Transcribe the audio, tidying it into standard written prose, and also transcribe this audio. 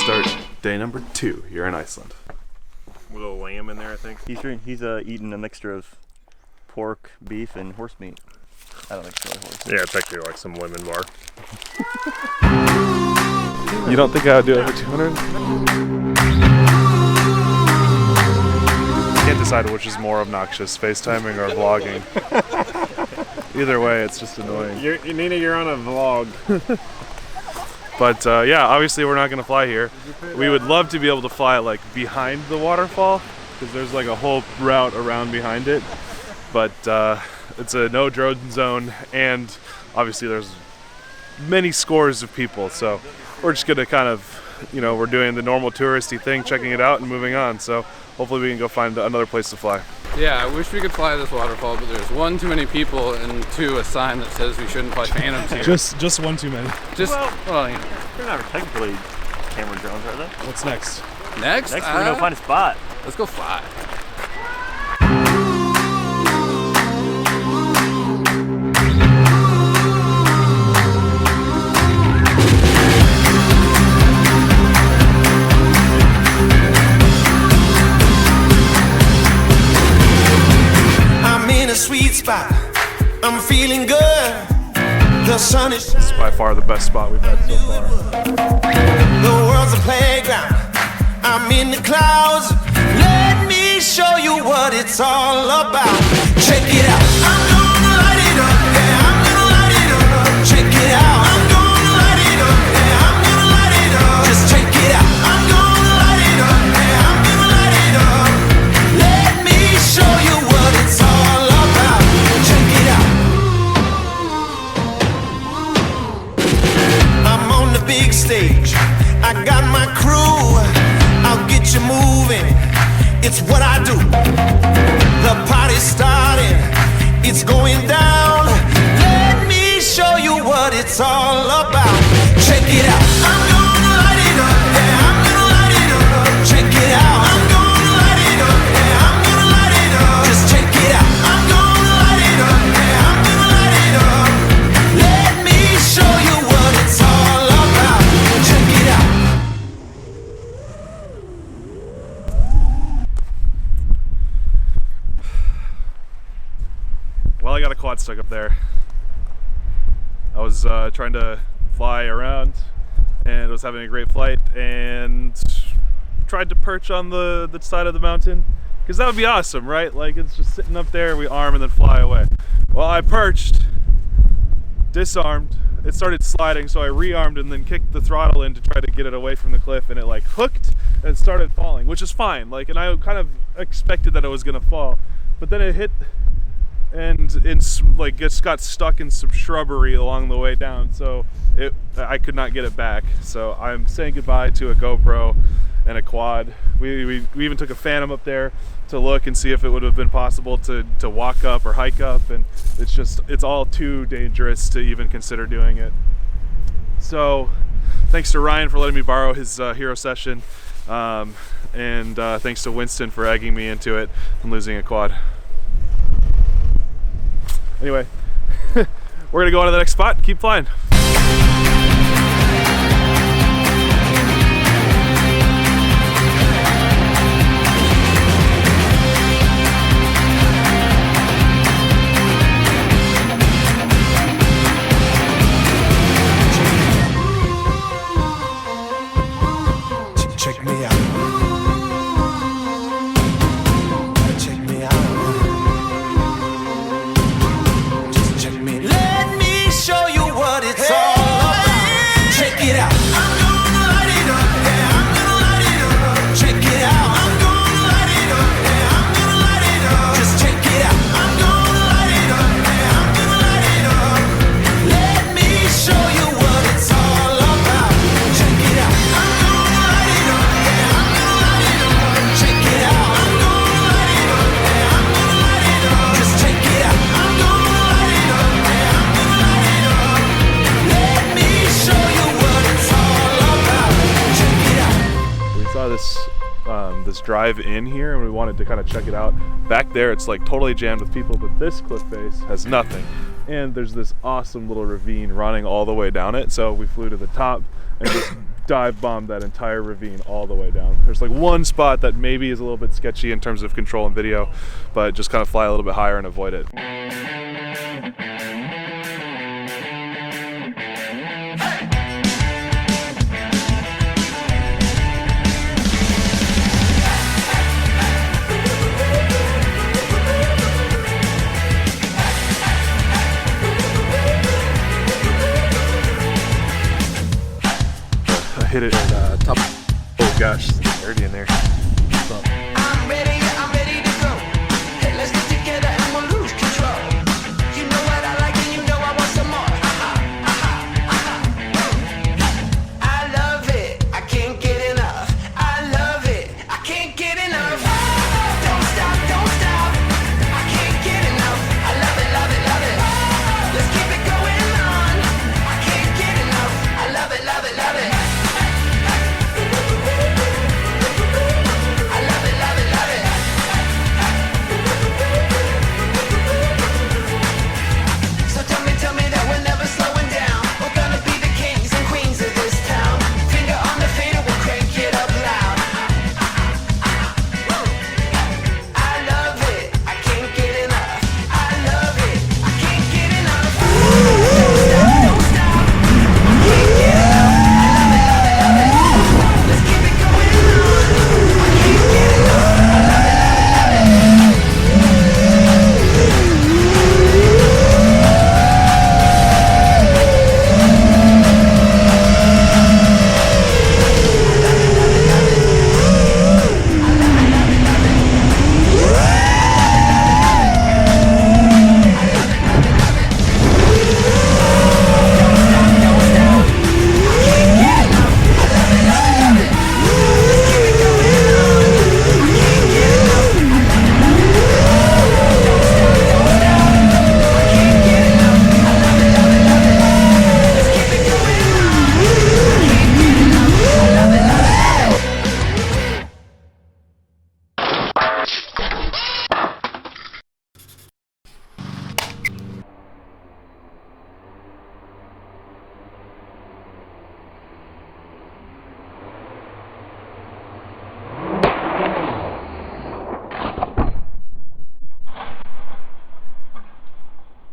start day number 2 here in Iceland. A little lamb in there, I think. He's eating a mixture of pork, beef, and horse meat. I don't think it's really horse. Yeah, it's actually like some lemon bar. You don't think I would do it for 200? Can't decide which is more obnoxious, FaceTiming or vlogging. Either way, it's just annoying. Nina, you're on a vlog. But yeah, obviously we're not going to fly here. We would love to be able to fly like behind the waterfall, because there's like a whole route around behind it. But it's a no drone zone, and obviously there's many scores of people. So we're just going to kind of, you know, we're doing the normal touristy thing, checking it out and moving on. So hopefully we can go find another place to fly. Yeah, I wish we could fly this waterfall, but there's 1 too many people and 2 a sign that says we shouldn't fly phantoms here. Just 1 too many. Well, you know. They're not technically camera drones, are they? What's next? Next We're gonna find a spot. Let's go fly. Sweet spot, I'm feeling good. The sun is This is by far the best spot we've had so far. The world's a playground. I'm in the clouds. Let me show you what it's all about. Check it out. I'm gonna light it up. Yeah, I'm gonna light it up. Check it out. I'm gonna light it up. Yeah, I'm gonna light it up. Just check it out. I'm gonna light it up. Yeah, I'm gonna light it up. Let me show you what it's all about. Check it out. I'm on the big stage. I got my crew. I'll get you moving. It's what I do. The party's starting. It's going down. Let me show you what it's all about. Check it out. I'm gonna light it up. Yeah, I'm gonna light it up. Check it out. I'm gonna light it up. Yeah, I'm gonna light it up. Just check it out. I'm gonna light it up. Yeah, I'm gonna light it up. Let me show you what it's all about. Check it out. Well, I got a quad stuck up there. I was trying to fly around and was having a great flight and tried to perch on the side of the mountain, because that would be awesome, right? Like, it's just sitting up there, we arm and then fly away. Well, I perched, disarmed, it started sliding, so I rearmed and then kicked the throttle in to try to get it away from the cliff, and it like hooked and started falling, which is fine. Like, and I kind of expected that it was gonna fall, but then it hit and like just got stuck in some shrubbery along the way down, so I could not get it back. So I'm saying goodbye to a GoPro and a quad. We even took a Phantom up there to look and see if it would have been possible to walk up or hike up, and it's all too dangerous to even consider doing it. So thanks to Ryan for letting me borrow his hero session, and thanks to Winston for egging me into it and losing a quad. Anyway, we're gonna go on to the next spot, keep flying. Check me out. Check me out. Just check me. Let me show you what it's all about. Check it out. I'm gonna light it up. Yeah, I'm gonna light it up. Check it out. I'm gonna light it up. Yeah, I'm gonna light it up. Just check it out. I'm gonna light it up. Yeah, I'm gonna light it up. Let me show you what it's all about. Check it out. I'm gonna light it up. Yeah, I'm gonna light it up. Check it out. I'm gonna light it up. Yeah, I'm gonna light it up. Just check it out. I'm gonna light it up. Yeah, I'm gonna light it up. Let me show you what it's all about. Check it out. We saw this drive in here and we wanted to kind of check it out. Back there it's like totally jammed with people, but this cliff face has nothing. And there's this awesome little ravine running all the way down it, so we flew to the top and just dive bombed that entire ravine all the way down. There's like one spot that maybe is a little bit sketchy in terms of control and video, but just kind of fly a little bit higher and avoid it. I hit it at top. Oh gosh, it's dirty in there. I'm ready to go. Hey, let's get together.